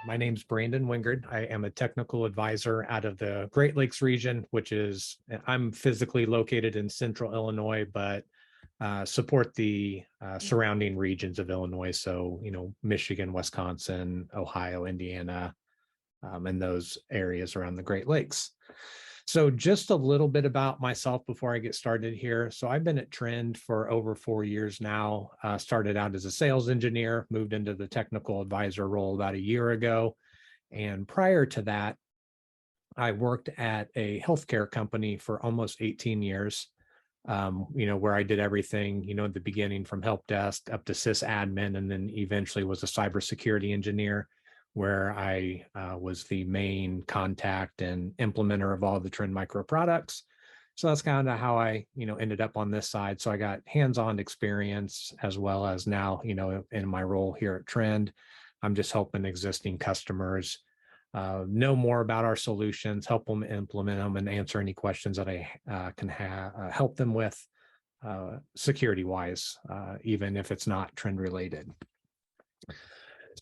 My name's Brandon Wingard. I am a technical advisor out of the Great Lakes region, which is, I'm physically located in central Illinois, but support the surrounding regions of Illinois. So, Michigan, Wisconsin, Ohio, Indiana, and those areas around the Great Lakes. So just a little bit about myself before I get started here. So I've been at Trend for over 4 years now. Started out as a sales engineer, moved into the technical advisor role about a year ago. And prior to that, I worked at a healthcare company for almost 18 years, where I did everything, at the beginning from help desk up to sysadmin, and then eventually was a cybersecurity engineer where I was the main contact and implementer of all the Trend Micro products. So that's kind of how I, ended up on this side. So I got hands-on experience as well as now, in my role here at Trend, I'm just helping existing customers know more about our solutions, help them implement them, and answer any questions that I can help them with security-wise, even if it's not Trend related.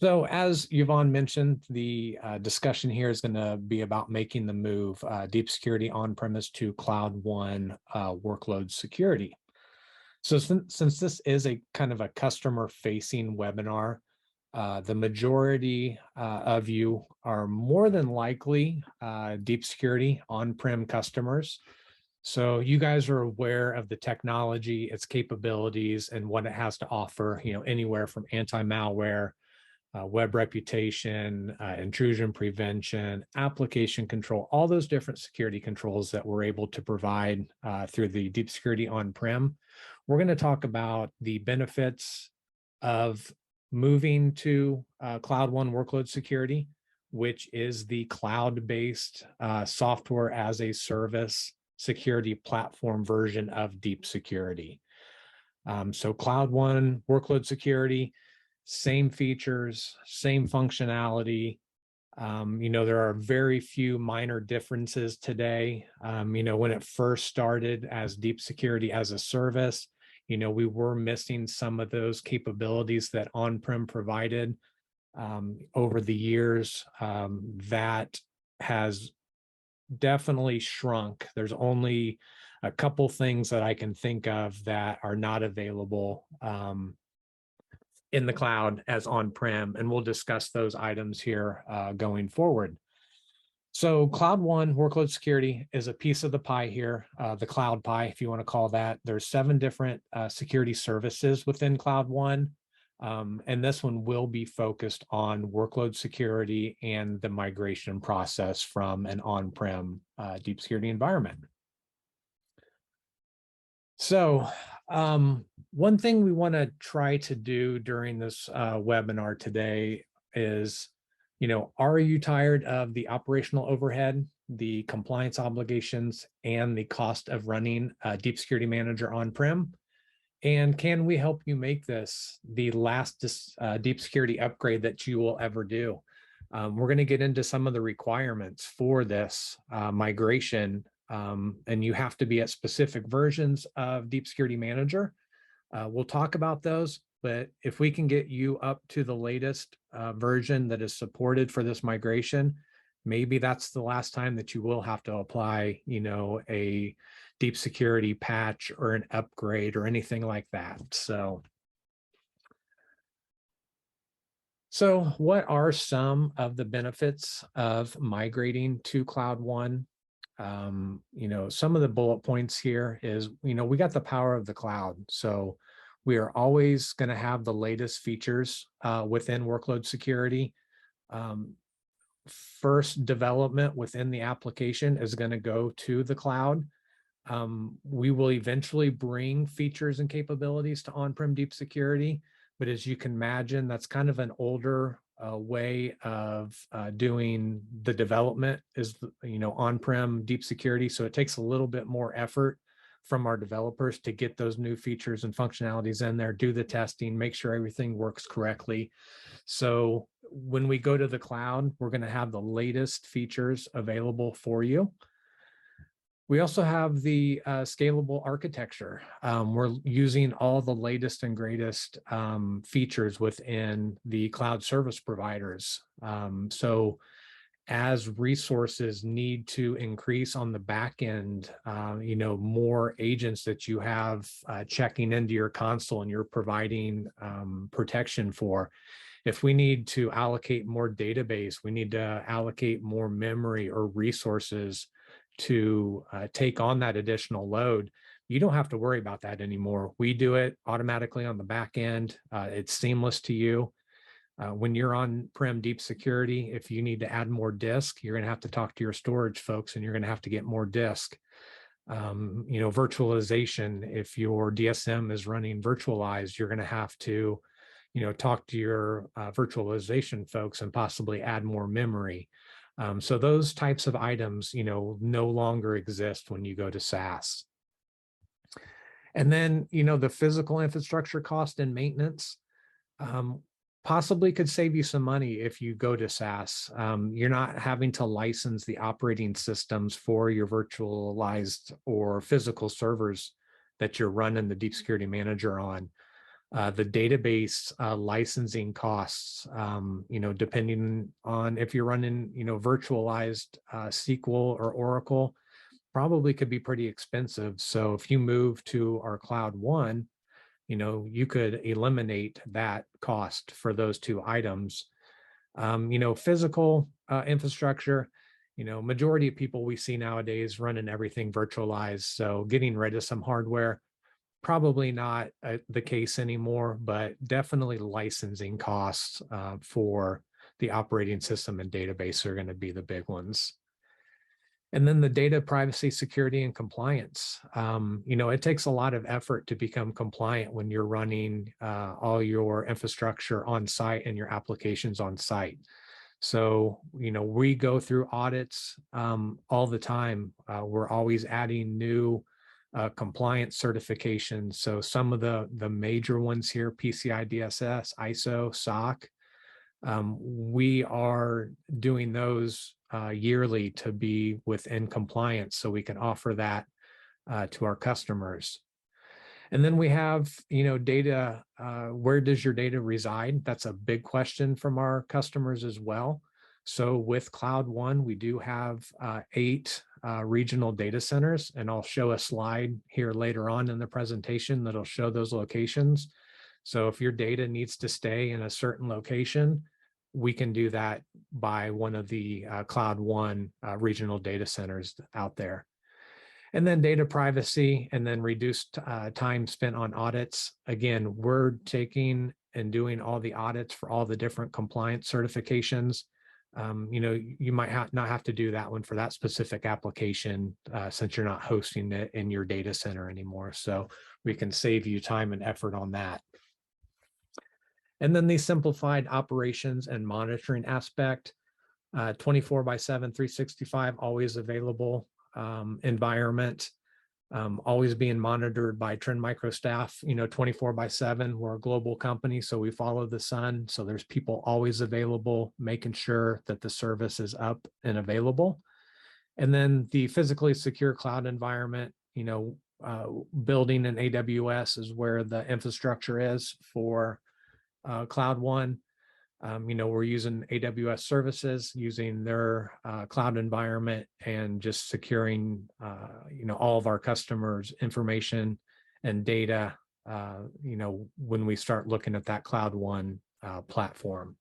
So as Yvonne mentioned, the discussion here is going to be about making the move deep security on-premise to Cloud One workload security. So since this is a kind of a customer-facing webinar, the majority of you are more than likely deep security on-prem customers. So you guys are aware of the technology, its capabilities, and what it has to offer, anywhere from anti-malware, web reputation, intrusion prevention, application control, all those different security controls that we're able to provide through the deep security on-prem. We're going to talk about the benefits of moving to Cloud One workload security, which is the cloud-based software as a service security platform version of deep security. So Cloud One workload security, same features, same functionality. There are very few minor differences today. When it first started as deep security as a service, we were missing some of those capabilities that on-prem provided. Over the years, that has definitely shrunk. There's only a couple things that I can think of that are not available in the cloud as on-prem, and we'll discuss those items here going forward. So Cloud One workload security is a piece of the pie here, the cloud pie, if you want to call that. There's 7 different security services within Cloud One, and this one will be focused on workload security and the migration process from an on-prem deep security environment. So one thing we want to try to do during this webinar today is, are you tired of the operational overhead, the compliance obligations, and the cost of running a Deep Security Manager on-prem? And can we help you make this the last deep security upgrade that you will ever do? We're going to get into some of the requirements for this migration, and you have to be at specific versions of Deep Security Manager. We'll talk about those, but if we can get you up to the latest version that is supported for this migration, maybe that's the last time that you will have to apply, a deep security patch or an upgrade or anything like that. So what are some of the benefits of migrating to Cloud One? Some of the bullet points here is, we got the power of the cloud. So we are always going to have the latest features within workload security. First development within the application is going to go to the cloud. We will eventually bring features and capabilities to on-prem deep security, but as you can imagine, that's kind of an older way of doing the development is, on-prem deep security. So it takes a little bit more effort from our developers to get those new features and functionalities in there, do the testing, make sure everything works correctly. So when we go to the cloud, we're going to have the latest features available for you. We also have the scalable architecture. We're using all the latest and greatest features within the cloud service providers. So as resources need to increase on the back end, more agents that you have checking into your console and you're providing protection for. If we need to allocate more database, we need to allocate more memory or resources to take on that additional load. You don't have to worry about that anymore. We do it automatically on the back end. It's seamless to you. When you're on-prem deep security, if you need to add more disk, you're going to have to talk to your storage folks and you're going to have to get more disk. Virtualization, if your DSM is running virtualized, you're going to have to, talk to your virtualization folks and possibly add more memory. So those types of items, no longer exist when you go to SaaS. And then, the physical infrastructure cost and maintenance possibly could save you some money if you go to SaaS. You're not having to license the operating systems for your virtualized or physical servers that you're running the Deep Security Manager on. The database licensing costs, depending on if you're running, virtualized SQL or Oracle, probably could be pretty expensive. So if you move to our Cloud One, you could eliminate that cost for those two items. Physical infrastructure, majority of people we see nowadays running everything virtualized. So getting rid of some hardware, probably not the case anymore, but definitely licensing costs for the operating system and database are going to be the big ones. And then the data privacy, security, and compliance. It takes a lot of effort to become compliant when you're running all your infrastructure on site and your applications on site. So, we go through audits all the time. We're always adding new compliance certifications. So some of the major ones here, PCI DSS, ISO, SOC, we are doing those yearly to be within compliance so we can offer that to our customers. And then we have, data, where does your data reside? That's a big question from our customers as well. So with Cloud One, we do have 8 regional data centers, and I'll show a slide here later on in the presentation that'll show those locations. So if your data needs to stay in a certain location, we can do that by one of the Cloud One regional data centers out there. And then data privacy, and then reduced time spent on audits. Again, we're taking and doing all the audits for all the different compliance certifications. You might not have to do that one for that specific application since you're not hosting it in your data center anymore. So we can save you time and effort on that. And then the simplified operations and monitoring aspect, 24/7, 365, always available environment, always being monitored by Trend Micro staff, 24/7. We're a global company, so we follow the sun. So there's people always available, making sure that the service is up and available. And then the physically secure cloud environment, building an AWS is where the infrastructure is for Cloud One. We're using AWS services, using their cloud environment, and just securing, all of our customers' information and data, when we start looking at that Cloud One platform.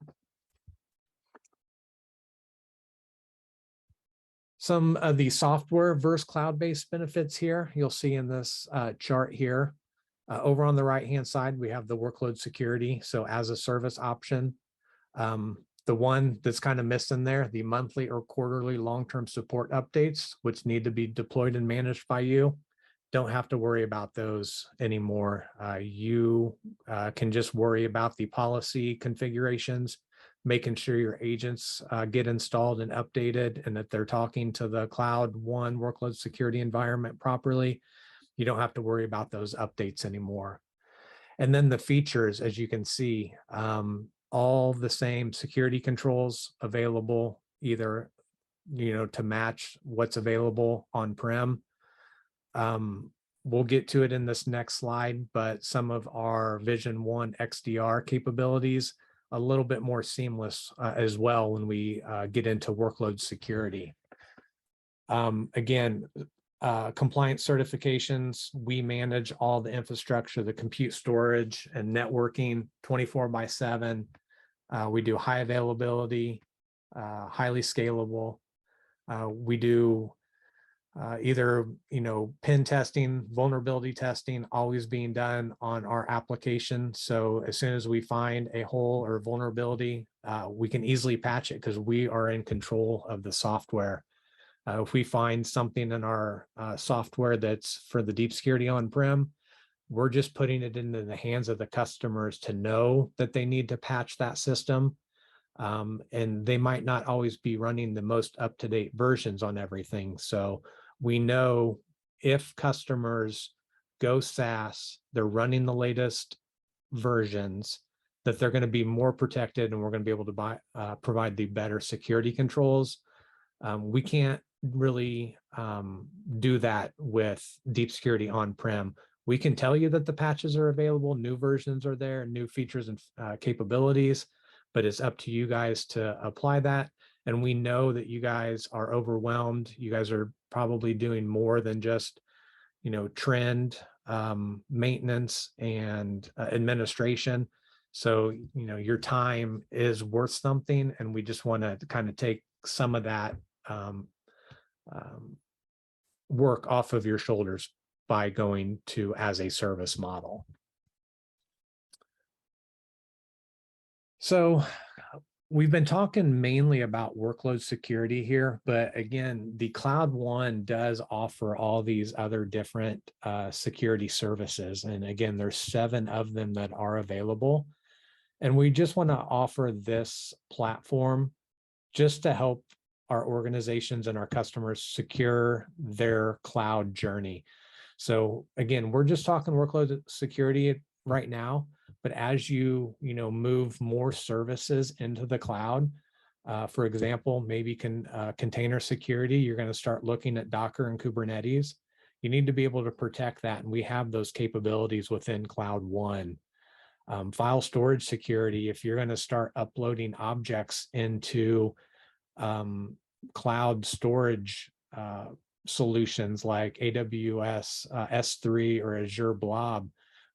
Some of the software versus cloud-based benefits here, you'll see in this chart here. Over on the right-hand side, we have the workload security. So as a service option, the one that's kind of missing there, the monthly or quarterly long-term support updates, which need to be deployed and managed by you, don't have to worry about those anymore. You can just worry about the policy configurations, making sure your agents get installed and updated and that they're talking to the Cloud One workload security environment properly. You don't have to worry about those updates anymore. And then the features, as you can see, all the same security controls available, either, to match what's available on-prem We'll get to it in this next slide, but some of our Vision 1 XDR capabilities, a little bit more seamless as well when we get into workload security. Again, compliance certifications, we manage all the infrastructure, the compute storage and networking 24/7. We do high availability, highly scalable. We do either, pen testing, vulnerability testing, always being done on our application. So as soon as we find a hole or vulnerability, we can easily patch it because we are in control of the software. If we find something in our software that's for the deep security on-prem, we're just putting it into the hands of the customers to know that they need to patch that system. And they might not always be running the most up-to-date versions on everything. So we know if customers go SaaS, they're running the latest versions, that they're going to be more protected and we're going to be able to provide the better security controls. We can't really do that with deep security on-prem. We can tell you that the patches are available, new versions are there, new features and capabilities, but it's up to you guys to apply that. And we know that you guys are overwhelmed. You guys are probably doing more than just, trend, maintenance and administration. So, your time is worth something. And we just want to kind of take some of that work off of your shoulders by going to as a service model. So we've been talking mainly about workload security here, but again, the Cloud One does offer all these other different security services. And again, there's 7 of them that are available. And we just want to offer this platform just to help our organizations and our customers secure their cloud journey. So again, we're just talking workload security right now, but as you move more services into the cloud, for example, maybe container security, you're going to start looking at Docker and Kubernetes. You need to be able to protect that, and we have those capabilities within Cloud One. File storage security, if you're going to start uploading objects into cloud storage solutions like AWS S3 or Azure Blob,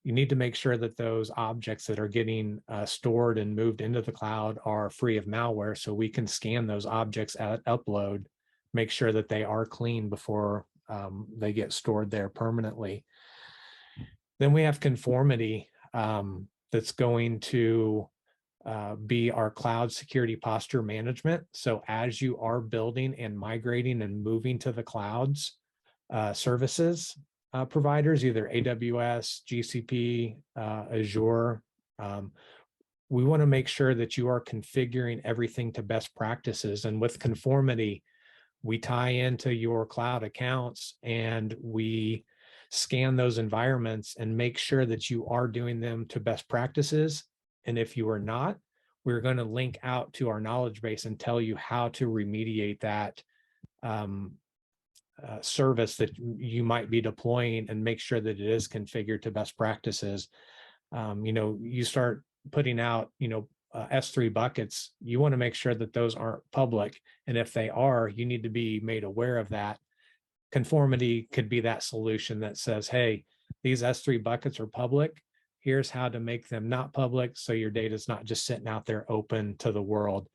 you need to make sure that those objects that are getting stored and moved into the cloud are free of malware, so we can scan those objects at upload, make sure that they are clean before they get stored there permanently. Then we have conformity that's going to be our cloud security posture management. So as you are building and migrating and moving to the clouds, services providers, either AWS, GCP, Azure, we want to make sure that you are configuring everything to best practices. And with conformity, we tie into your cloud accounts and we scan those environments and make sure that you are doing them to best practices. And if you are not, we're going to link out to our knowledge base and tell you how to remediate that service that you might be deploying and make sure that it is configured to best practices. You start putting out, S3 buckets, you want to make sure that those aren't public. And if they are, you need to be made aware of that. Conformity could be that solution that says, hey, these S3 buckets are public. Here's how to make them not public, so your data is not just sitting out there open to the world.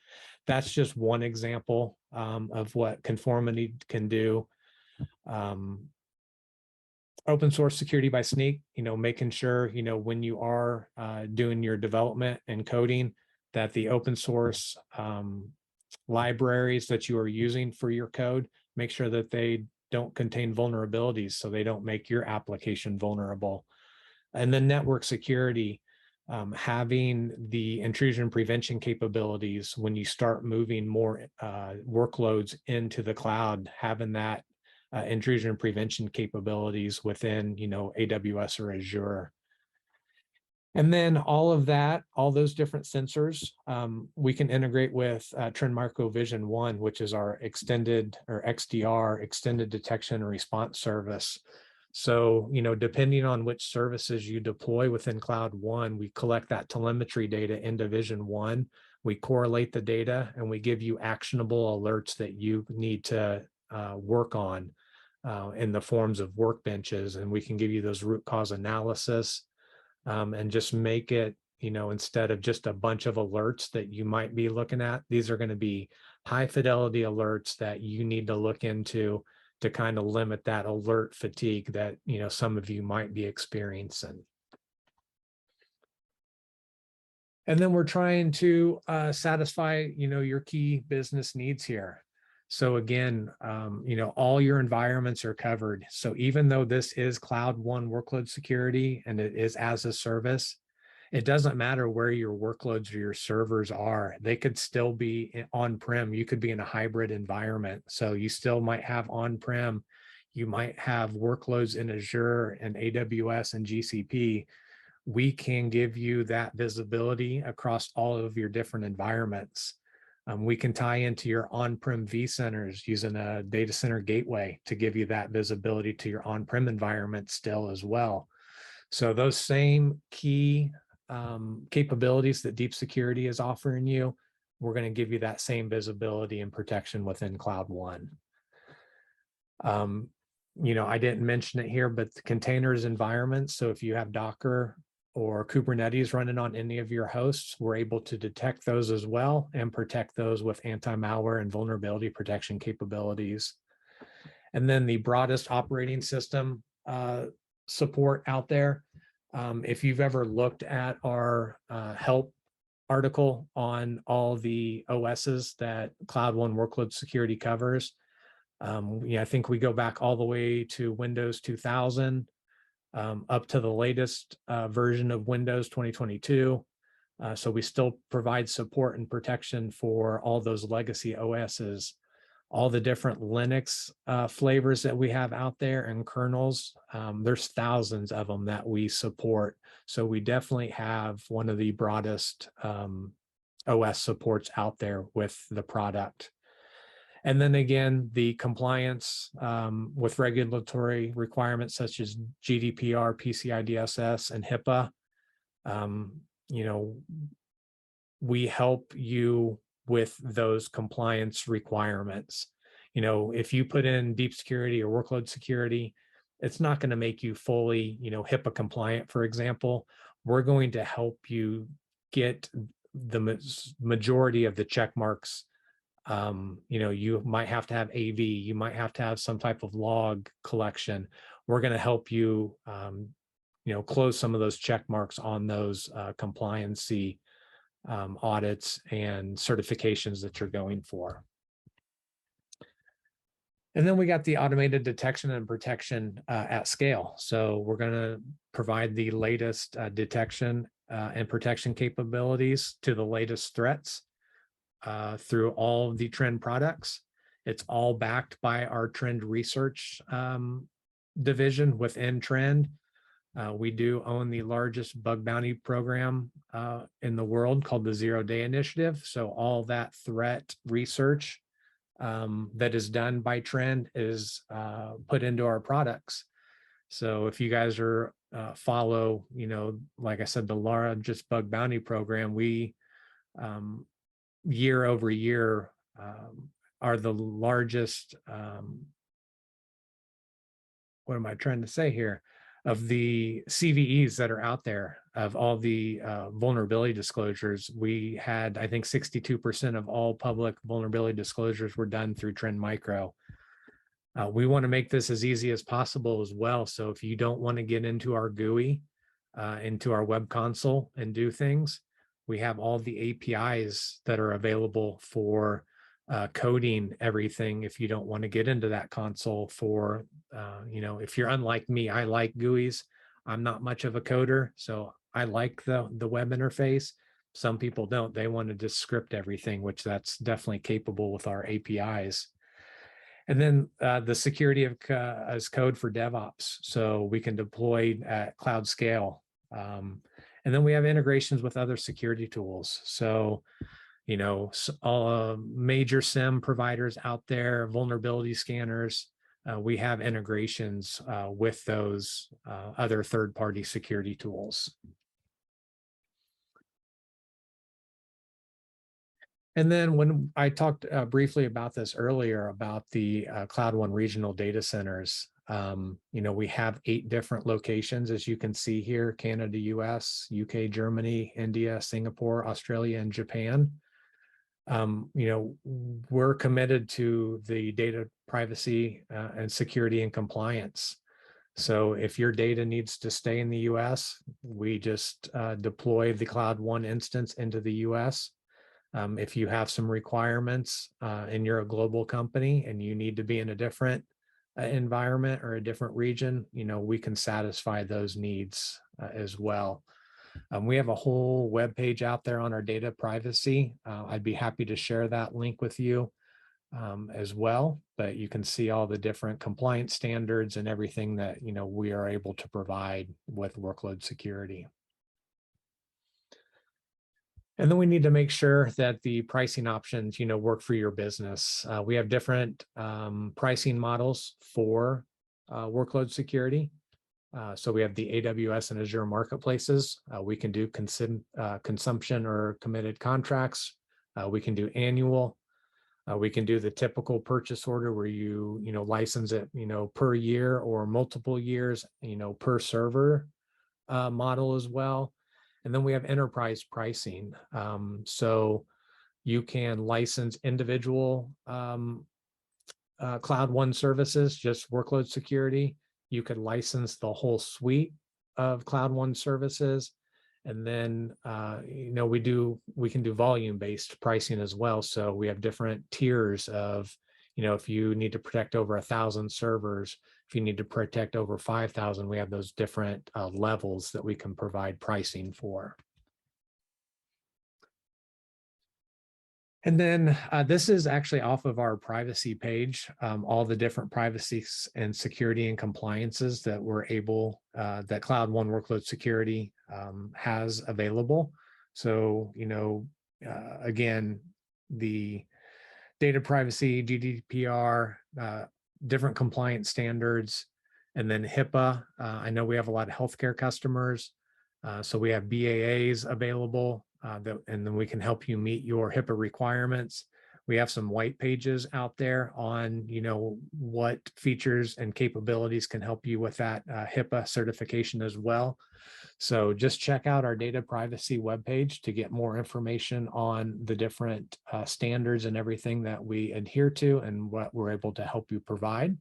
That's just one example of what conformity can do. Open source security by Snyk, making sure, when you are doing your development and coding, that the open source libraries that you are using for your code, make sure that they don't contain vulnerabilities so they don't make your application vulnerable. And then network security, having the intrusion prevention capabilities when you start moving more workloads into the cloud, having that intrusion prevention capabilities within, AWS or Azure. And then all of that, all those different sensors, we can integrate with Trend Micro Vision 1, which is our extended or XDR, extended detection and response service. So, depending on which services you deploy within Cloud One, we collect that telemetry data into Vision One. We correlate the data and we give you actionable alerts that you need to work on in the forms of workbenches. And we can give you those root cause analysis and just make it, instead of just a bunch of alerts that you might be looking at, these are going to be high fidelity alerts that you need to look into to kind of limit that alert fatigue that, some of you might be experiencing. And then we're trying to satisfy, your key business needs here. So again, all your environments are covered. So even though this is Cloud One workload security and it is as a service, it doesn't matter where your workloads or your servers are. They could still be on-prem. You could be in a hybrid environment. So you still might have on-prem. You might have workloads in Azure and AWS and GCP. We can give you that visibility across all of your different environments. We can tie into your on-prem vCenters using a data center gateway to give you that visibility to your on-prem environment still as well. So those same key capabilities that deep security is offering you, we're going to give you that same visibility and protection within Cloud One. I didn't mention it here, but the containers environments. So if you have Docker or Kubernetes running on any of your hosts, we're able to detect those as well and protect those with anti-malware and vulnerability protection capabilities. And then the broadest operating system support out there. If you've ever looked at our help article on all the OSs that Cloud One Workload Security covers, I think we go back all the way to Windows 2000 up to the latest version of Windows 2022. So we still provide support and protection for all those legacy OSs. All the different Linux flavors that we have out there and kernels, there's thousands of them that we support. So we definitely have one of the broadest OS supports out there with the product. And then again, the compliance with regulatory requirements such as GDPR, PCI DSS, and HIPAA. We help you with those compliance requirements. If you put in deep security or workload security, it's not going to make you fully, HIPAA compliant, for example. We're going to help you get the majority of the check marks. You might have to have AV, you might have to have some type of log collection. We're going to help you, close some of those check marks on those compliancy audits and certifications that you're going for. And then we got the automated detection and protection at scale. So we're going to provide the latest detection and protection capabilities to the latest threats through all of the Trend products. It's all backed by our Trend research division within Trend. We do own the largest bug bounty program in the world called the 0 Day Initiative. So all that threat research that is done by Trend is put into our products. So if you guys are follow, like I said, the largest bug bounty program, we year over year are the largest, what am I trying to say here? Of the CVEs that are out there, of all the vulnerability disclosures, we had, I think 62% of all public vulnerability disclosures were done through Trend Micro. We want to make this as easy as possible as well. So if you don't want to get into our GUI, into our web console and do things, we have all the APIs that are available for coding everything. If you don't want to get into that console for, if you're unlike me, I like GUIs. I'm not much of a coder, so I like the web interface. Some people don't. They want to just script everything, which that's definitely capable with our APIs. And then the security of as code for DevOps, so we can deploy at cloud scale. And then we have integrations with other security tools. So, all major SIEM providers out there, vulnerability scanners, we have integrations with those other third-party security tools. And then when I talked briefly about this earlier about the Cloud One regional data centers, we have 8 different locations, as you can see here: Canada, US, UK, Germany, India, Singapore, Australia, and Japan. We're committed to the data privacy and security and compliance. So if your data needs to stay in the US, we just deploy the Cloud One instance into the US. If you have some requirements and you're a global company and you need to be in a different environment or a different region, we can satisfy those needs as well. We have a whole web page out there on our data privacy. I'd be happy to share that link with you as well, but you can see all the different compliance standards and everything that we are able to provide with workload security. And then we need to make sure that the pricing options, work for your business. We have different pricing models for workload security. So we have the AWS and Azure marketplaces. We can do consumption or committed contracts. We can do annual. We can do the typical purchase order where you license it, per year or multiple years, per server model as well. And then we have enterprise pricing. So you can license individual Cloud One services, just workload security. You could license the whole suite of Cloud One services. And then, we can do volume-based pricing as well. So we have different tiers of, if you need to protect over 1,000 servers, if you need to protect over 5,000, we have those different levels that we can provide pricing for. And then this is actually off of our privacy page, all the different privacy and security and compliances that we're able, that Cloud One Workload Security has available. So, again, the data privacy, GDPR, different compliance standards, and then HIPAA. I know we have a lot of healthcare customers, so we have BAAs available, and then we can help you meet your HIPAA requirements. We have some white pages out there on, what features and capabilities can help you with that HIPAA certification as well. So just check out our data privacy webpage to get more information on the different standards and everything that we adhere to and what we're able to help you provide.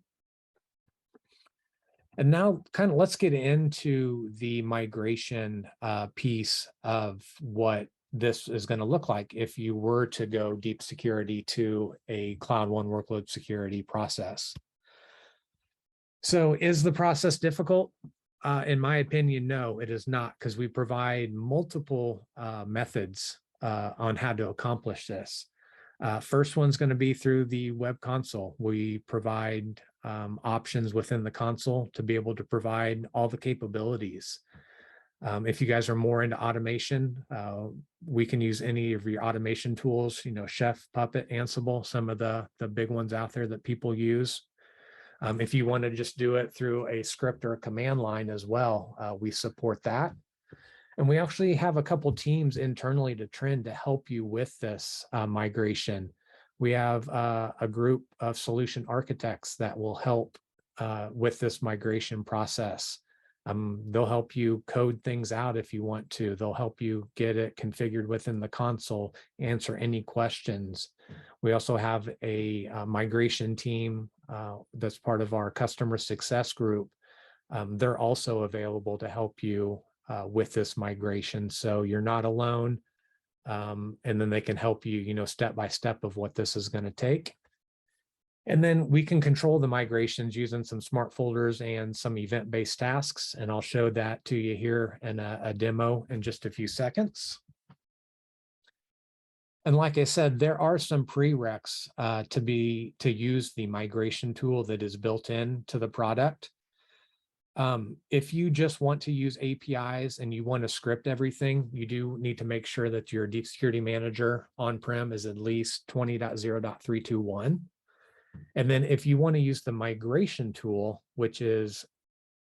And now let's get into the migration piece of what this is going to look like if you were to go deep security to a Cloud One workload security process. So is the process difficult? In my opinion, no, it is not, because we provide multiple methods on how to accomplish this. First one's going to be through the web console. We provide options within the console to be able to provide all the capabilities. If you guys are more into automation, we can use any of your automation tools, Chef, Puppet, Ansible, some of the big ones out there that people use. If you want to just do it through a script or a command line as well, we support that. And we actually have a couple teams internally to Trend to help you with this migration. We have a group of solution architects that will help with this migration process. They'll help you code things out if you want to. They'll help you get it configured within the console, answer any questions. We also have a migration team that's part of our customer success group. They're also available to help you with this migration. So you're not alone. And then they can help you, step by step of what this is going to take. And then we can control the migrations using some smart folders and some event-based tasks. And I'll show that to you here in a demo in just a few seconds. And like I said, there are some prereqs to use the migration tool that is built in to the product. If you just want to use APIs and you want to script everything, you do need to make sure that your Deep Security Manager on-prem is at least 20.0.321. And then if you want to use the migration tool, which is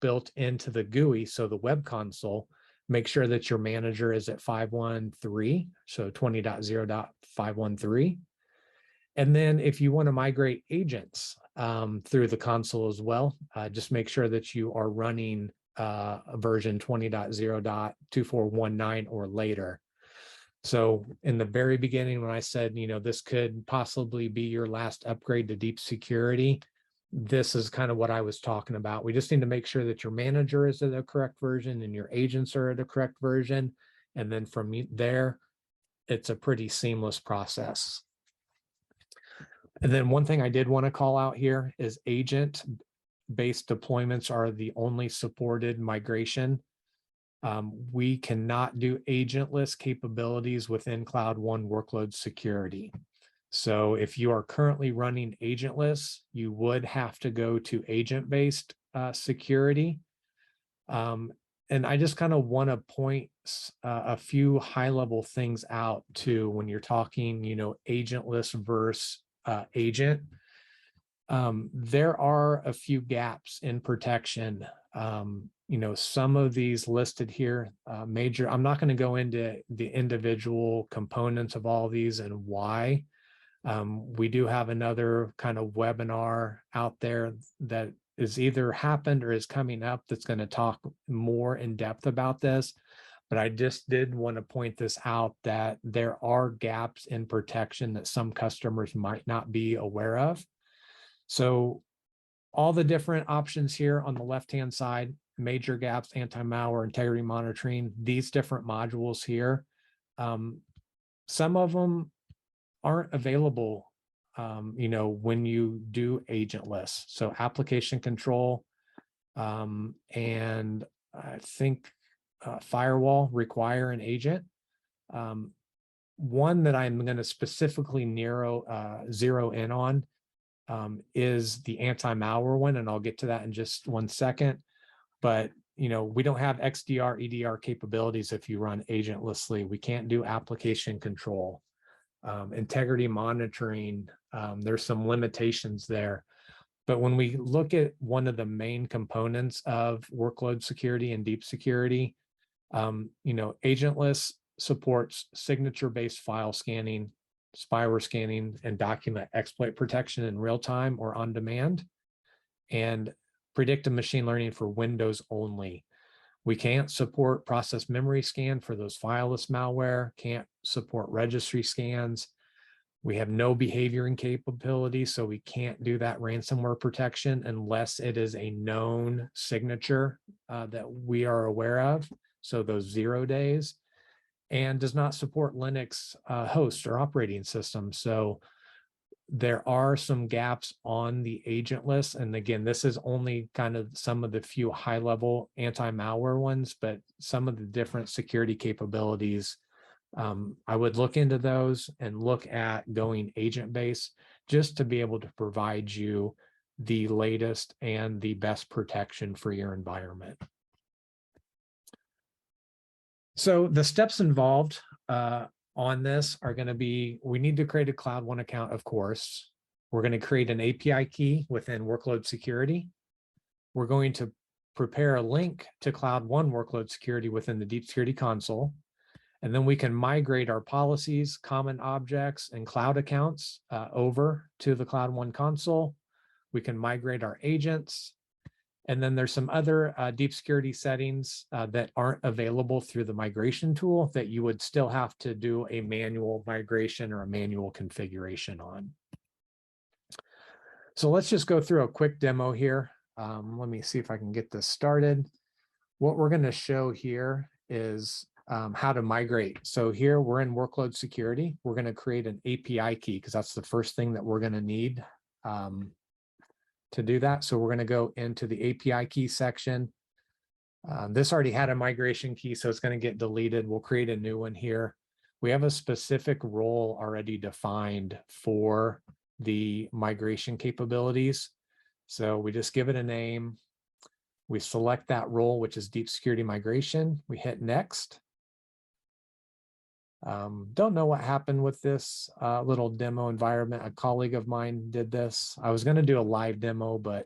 built into the GUI, so the web console, make sure that your manager is at 513, so 20.0.513. And then if you want to migrate agents through the console as well, just make sure that you are running version 20.0.2419 or later. So in the very beginning, when I said, this could possibly be your last upgrade to deep security, this is kind of what I was talking about. We just need to make sure that your manager is at the correct version and your agents are at the correct version. And then from there, it's a pretty seamless process. And then one thing I did want to call out here is agent-based deployments are the only supported migration. We cannot do agentless capabilities within Cloud One workload security. So if you are currently running agentless, you would have to go to agent-based security. And I just kind of want to point a few high-level things out too when you're talking, agentless versus agent. There are a few gaps in protection. Some of these listed here, major, I'm not going to go into the individual components of all these and why. We do have another kind of webinar out there that is either happened or is coming up that's going to talk more in depth about this. But I just did want to point this out that there are gaps in protection that some customers might not be aware of. So all the different options here on the left-hand side, major gaps, anti-malware, integrity monitoring, these different modules here, some of them aren't available, when you do agentless. So application control, and I think firewall require an agent. One that I'm going to specifically zero in on is the anti-malware one, and I'll get to that in just one second. But we don't have XDR, EDR capabilities if you run agentlessly. We can't do application control. Integrity monitoring, there's some limitations there. But when we look at one of the main components of workload security and deep security, agentless supports signature-based file scanning, spyware scanning, and document exploit protection in real time or on demand, and predictive machine learning for Windows only. We can't support process memory scan for those fileless malware, can't support registry scans. We have no behavioring capability, so we can't do that ransomware protection unless it is a known signature that we are aware of, so those 0 days, and does not support Linux host or operating system. So there are some gaps on the agentless. And again, this is only kind of some of the few high-level anti-malware ones, but some of the different security capabilities, I would look into those and look at going agent-based just to be able to provide you the latest and the best protection for your environment. So the steps involved on this are going to be, we need to create a Cloud One account, of course. We're going to create an API key within workload security. We're going to prepare a link to Cloud One workload security within the Deep Security console. And then we can migrate our policies, common objects, and cloud accounts over to the Cloud One console. We can migrate our agents. And then there's some other deep security settings that aren't available through the migration tool that you would still have to do a manual migration or a manual configuration on. So let's just go through a quick demo here. Let me see if I can get this started. What we're going to show here is how to migrate. So here we're in workload security. We're going to create an API key because that's the first thing that we're going to need to do that. So we're going to go into the API key section. This already had a migration key, so it's going to get deleted. We'll create a new one here. We have a specific role already defined for the migration capabilities. So we just give it a name. We select that role, which is Deep Security Migration. We hit Next. Don't know what happened with this little demo environment. A colleague of mine did this. I was going to do a live demo, but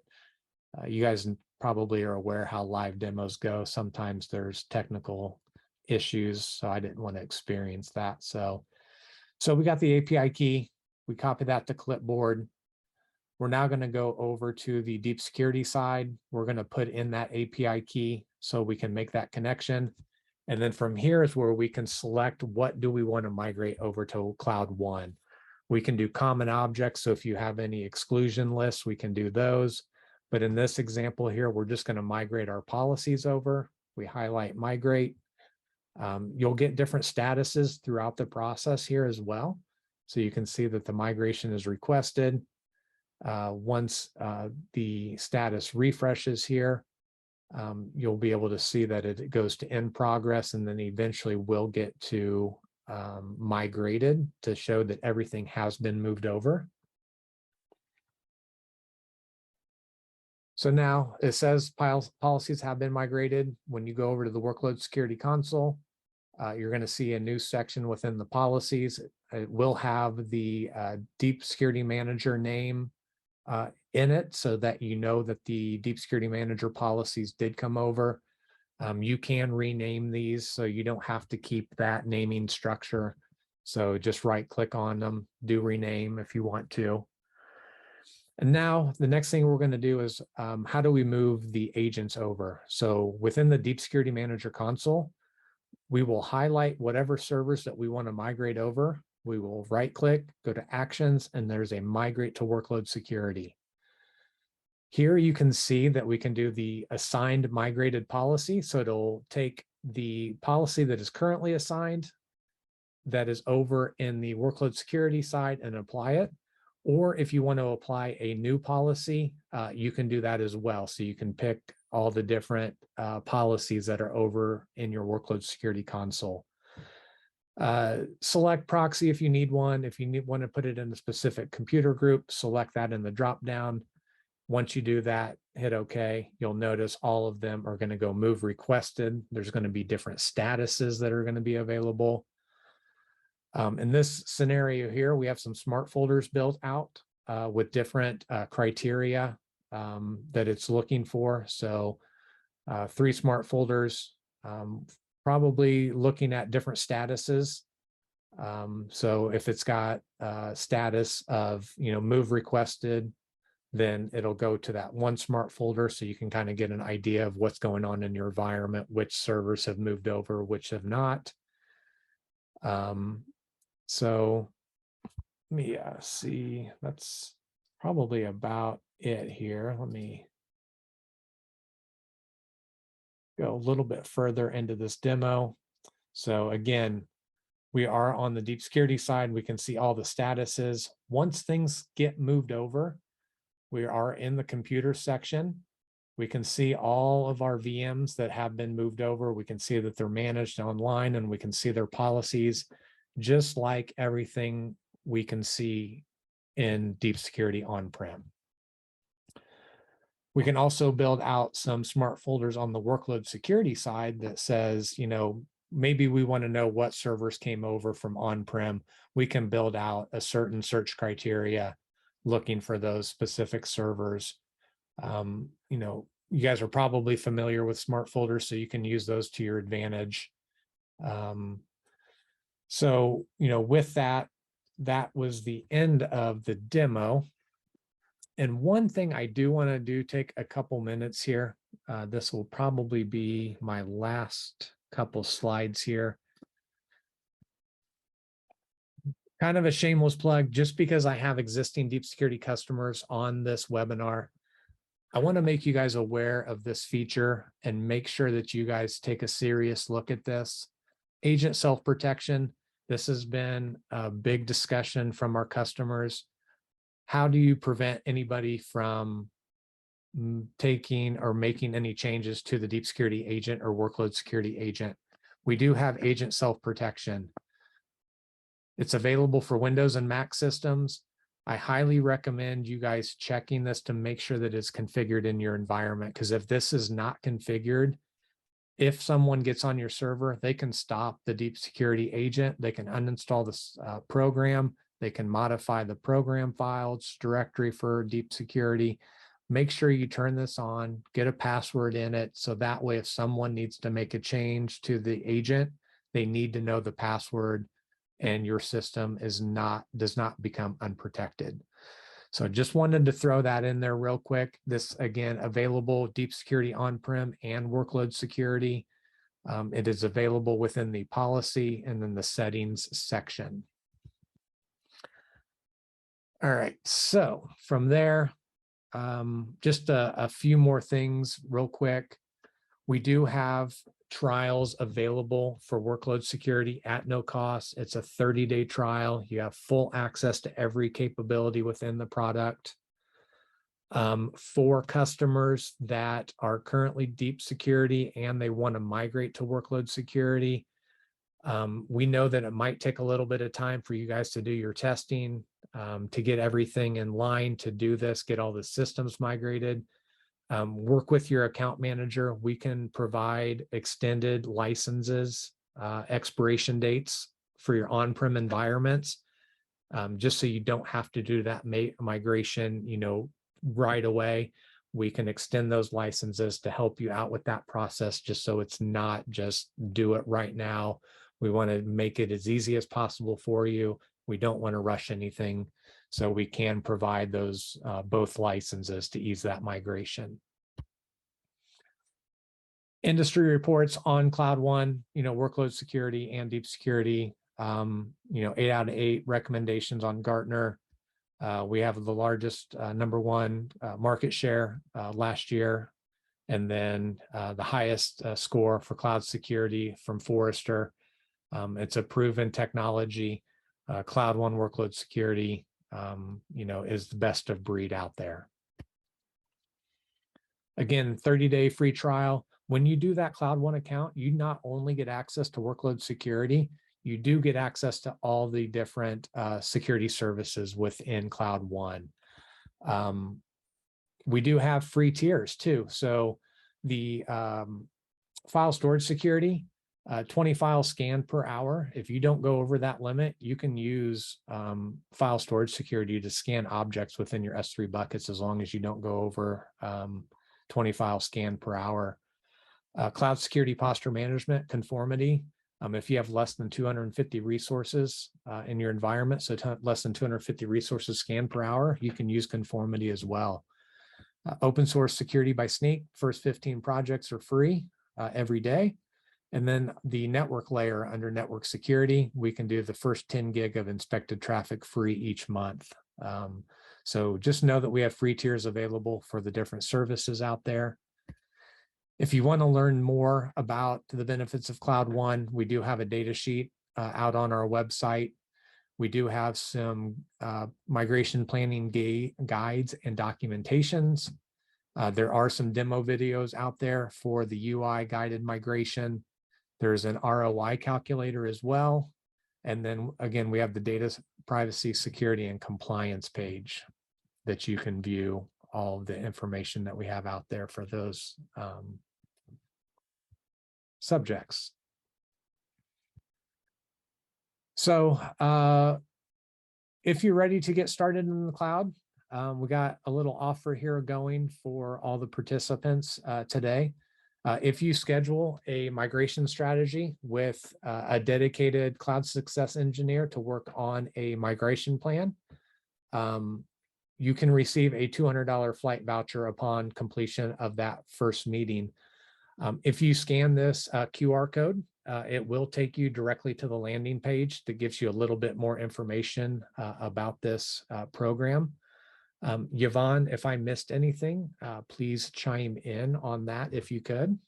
you guys probably are aware how live demos go. Sometimes there's technical issues, so I didn't want to experience that. So we got the API key. We copy that to clipboard. We're now going to go over to the deep security side. We're going to put in that API key so we can make that connection. And then from here is where we can select what do we want to migrate over to Cloud One. We can do common objects. So if you have any exclusion lists, we can do those. But in this example here, we're just going to migrate our policies over. We highlight migrate. You'll get different statuses throughout the process here as well. So you can see that the migration is requested. Once the status refreshes here, you'll be able to see that it goes to in progress, and then eventually will get to migrated to show that everything has been moved over. So now it says policies have been migrated. When you go over to the workload security console, you're going to see a new section within the policies. It will have the deep security manager name in it, so that you know that the deep security manager policies did come over. You can rename these, so you don't have to keep that naming structure. So just right click on them, do rename if you want to. And now the next thing we're going to do is how do we move the agents over? So within the deep security manager console, we will highlight whatever servers that we want to migrate over. We will right click, go to actions, and there's a migrate to workload security. Here you can see that we can do the assigned migrated policy. So it'll take the policy that is currently assigned, that is over in the workload security side, and apply it. Or if you want to apply a new policy, you can do that as well. So you can pick all the different policies that are over in your workload security console. Select proxy if you need one. If you want to put it in a specific computer group, select that in the drop down. Once you do that, hit OK. You'll notice all of them are going to go move requested. There's going to be different statuses that are going to be available. In this scenario here, we have some smart folders built out with different criteria that it's looking for. So 3 smart folders, probably looking at different statuses. So if it's got status of, move requested, then it'll go to that one smart folder, so you can kind of get an idea of what's going on in your environment, which servers have moved over, which have not. So let me see, that's probably about it here. Let me go a little bit further into this demo. So again, we are on the deep security side. We can see all the statuses. Once things get moved over, we are in the computer section. We can see all of our VMs that have been moved over. We can see that they're managed online, and we can see their policies, just like everything we can see in deep security on-prem. We can also build out some smart folders on the workload security side that says, maybe we want to know what servers came over from on-prem. We can build out a certain search criteria looking for those specific servers. You guys are probably familiar with smart folders, so you can use those to your advantage. So, with that, that was the end of the demo. And one thing I do want to do, take a couple minutes here. This will probably be my last couple slides here. Kind of a shameless plug, just because I have existing deep security customers on this webinar, I want to make you guys aware of this feature and make sure that you guys take a serious look at this. Agent self-protection. This has been a big discussion from our customers. How do you prevent anybody from taking or making any changes to the deep security agent or workload security agent? We do have agent self-protection. It's available for Windows and Mac systems. I highly recommend you guys checking this to make sure that it's configured in your environment, because if this is not configured, If someone gets on your server, they can stop the deep security agent. They can uninstall this program. They can modify the program files directory for deep security. Make sure you turn this on, get a password in it. So that way, if someone needs to make a change to the agent, they need to know the password and your system does not become unprotected. So just wanted to throw that in there real quick. This, again, available deep security on-prem and workload security. It is available within the policy and then the settings section. All right, so from there, just a few more things real quick. We do have trials available for workload security at no cost. It's a 30-day trial. You have full access to every capability within the product. For customers that are currently deep security and they want to migrate to workload security, we know that it might take a little bit of time for you guys to do your testing, to get everything in line to do this, get all the systems migrated. Work with your account manager. We can provide extended licenses, expiration dates for your on-prem environments, just so you don't have to do that migration, right away. We can extend those licenses to help you out with that process, just so it's not just do it right now. We want to make it as easy as possible for you. We don't want to rush anything. So we can provide those both licenses to ease that migration. Industry reports on Cloud One, workload security and deep security, 8 out of 8 recommendations on Gartner. We have the largest #1 market share last year, and then the highest score for cloud security from Forrester. It's a proven technology. Cloud One workload security, is the best of breed out there. Again, 30-day free trial. When you do that Cloud One account, you not only get access to workload security, you do get access to all the different security services within Cloud One. We do have free tiers too. So the file storage security, 20 files scanned per hour. If you don't go over that limit, you can use file storage security to scan objects within your S3 buckets, as long as you don't go over 20 files scanned per hour. Cloud security posture management conformity. If you have less than 250 resources in your environment, so less than 250 resources scanned per hour, you can use conformity as well. Open source security by Snyk, first 15 projects are free every day. And then the network layer under network security, we can do the first 10 gig of inspected traffic free each month. So just know that we have free tiers available for the different services out there. If you want to learn more about the benefits of Cloud One, we do have a data sheet out on our website. We do have some migration planning guides and documentations. There are some demo videos out there for the UI guided migration. There's an ROI calculator as well. And then again, we have the data privacy, security, and compliance page that you can view all of the information that we have out there for those subjects. So if you're ready to get started in the cloud, we got a little offer here going for all the participants today. If you schedule a migration strategy with a dedicated cloud success engineer to work on a migration plan, you can receive a $200 flight voucher upon completion of that first meeting. If you scan this QR code, it will take you directly to the landing page that gives you a little bit more information about this program. Yvonne, if I missed anything, please chime in on that if you could.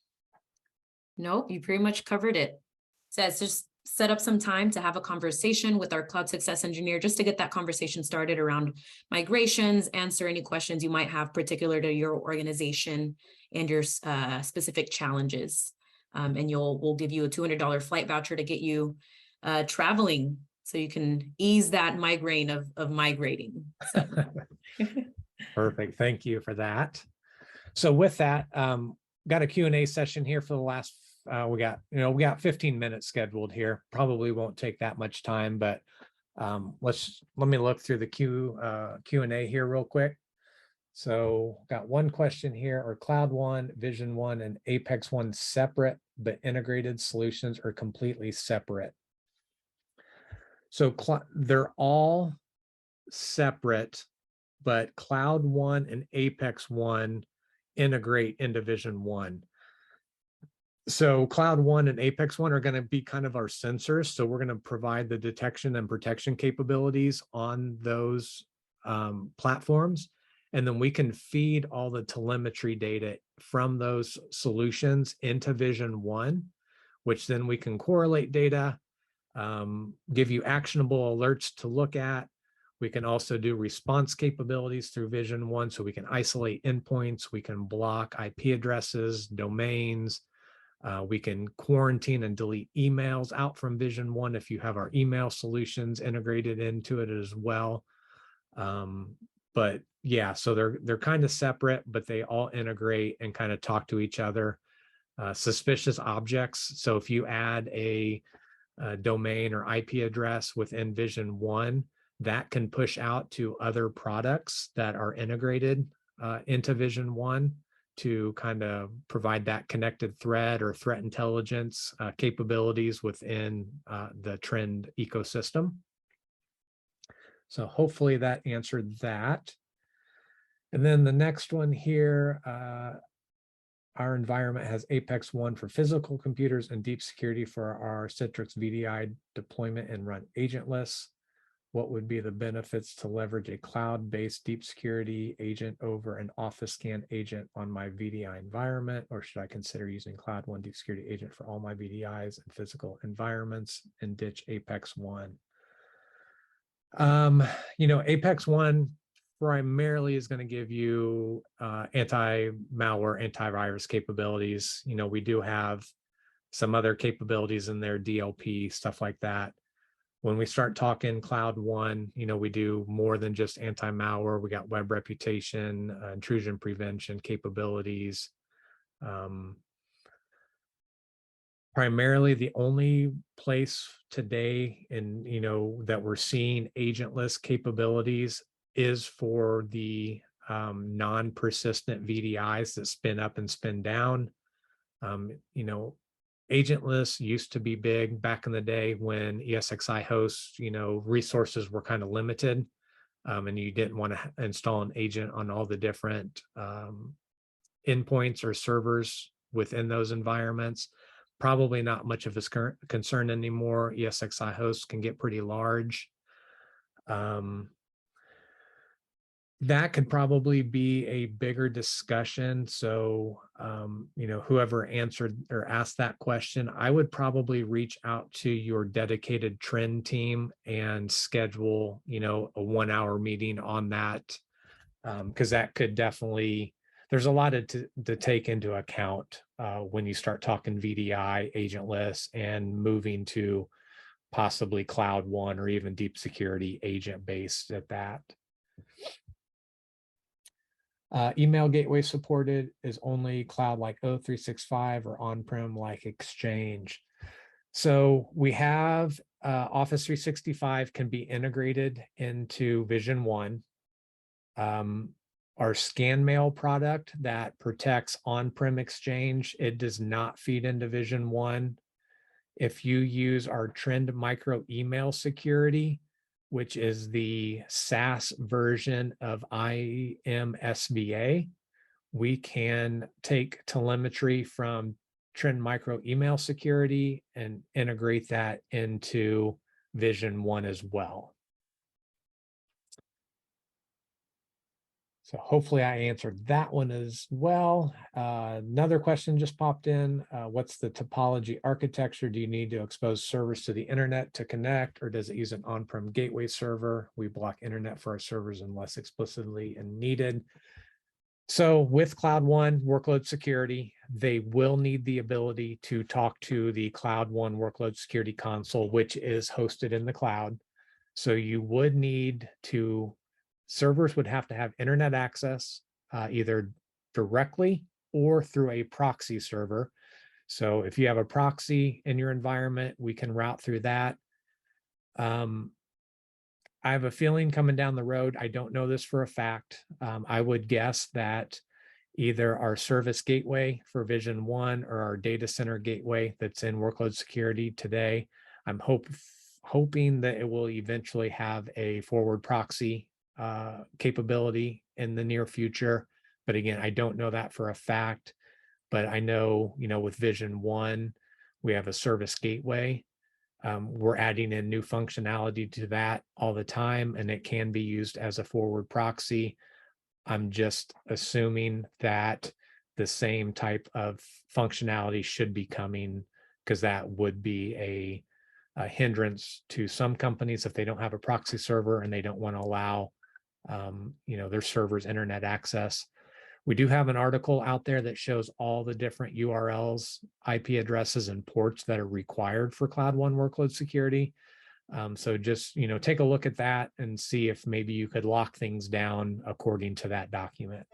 Nope, you pretty much covered it. Says just set up some time to have a conversation with our cloud success engineer, just to get that conversation started around migrations, answer any questions you might have particular to your organization and your specific challenges. And we'll give you a $200 flight voucher to get you traveling, so you can ease that migraine of migrating. So. Perfect. Thank you for that. So with that, got a Q&A session here for the last we got 15 minutes scheduled here. Probably won't take that much time, but let me look through the Q&A here real quick. So got one question here: are Cloud One, Vision One, and Apex One separate but integrated solutions, or completely separate? So they're all separate, but Cloud One and Apex One integrate into Vision One. So Cloud One and Apex One are going to be kind of our sensors. So we're going to provide the detection and protection capabilities on those platforms. And then we can feed all the telemetry data from those solutions into Vision One, which then we can correlate data, give you actionable alerts to look at. We can also do response capabilities through Vision One. So we can isolate endpoints, we can block IP addresses, domains. We can quarantine and delete emails out from Vision One if you have our email solutions integrated into it as well. But yeah, so they're kind of separate, but they all integrate and kind of talk to each other. Suspicious objects. So if you add a domain or IP address within Vision One, that can push out to other products that are integrated into Vision One to kind of provide that connected threat or threat intelligence capabilities within the Trend ecosystem. So hopefully that answered that. And then the next one here, our environment has Apex One for physical computers and deep security for our Citrix VDI deployment and run agentless. What would be the benefits to leverage a cloud-based deep security agent over an Office Scan agent on my VDI environment? Or should I consider using Cloud One Deep Security Agent for all my VDIs and physical environments and ditch Apex One? Apex One primarily is going to give you anti-malware, antivirus capabilities. We do have some other capabilities in there, DLP, stuff like that. When we start talking Cloud One, we do more than just anti-malware. We got web reputation, intrusion prevention capabilities. Primarily the only place today that we're seeing agentless capabilities is for the non-persistent VDIs that spin up and spin down. Agentless used to be big back in the day when ESXi hosts, resources were kind of limited, and you didn't want to install an agent on all the different endpoints or servers within those environments. Probably not much of a concern anymore. ESXi hosts can get pretty large. That could probably be a bigger discussion. So, whoever answered or asked that question, I would probably reach out to your dedicated Trend team and schedule, a 1-hour meeting on that. Because that could definitely, there's a lot to take into account when you start talking VDI, agentless, and moving to possibly Cloud One or even deep security agent based at that. Email gateway supported is only cloud like O365 or on-prem like Exchange. So we have Office 365 can be integrated into Vision One. Our ScanMail product that protects on-prem Exchange, it does not feed into Vision One. If you use our Trend Micro Email Security, which is the SaaS version of IMSBA, we can take telemetry from Trend Micro Email Security and integrate that into Vision One as well. So hopefully I answered that one as well. Another question just popped in. What's the topology architecture? Do you need to expose servers to the internet to connect, or does it use an on-prem gateway server? We block internet for our servers unless explicitly needed. So with Cloud One workload security, they will need the ability to talk to the Cloud One workload security console, which is hosted in the cloud. So you would need to, servers would have to have internet access either directly or through a proxy server. So if you have a proxy in your environment, we can route through that. I have a feeling coming down the road, I don't know this for a fact. I would guess that either our service gateway for Vision 1 or our data center gateway that's in workload security today, I'm hoping that it will eventually have a forward proxy capability in the near future. But again, I don't know that for a fact. But I know, with Vision 1, we have a service gateway. We're adding in new functionality to that all the time, and it can be used as a forward proxy. I'm just assuming that the same type of functionality should be coming, because that would be a hindrance to some companies if they don't have a proxy server and they don't want to allow their servers internet access. We do have an article out there that shows all the different URLs, IP addresses, and ports that are required for Cloud One workload security. So just, take a look at that and see if maybe you could lock things down according to that document.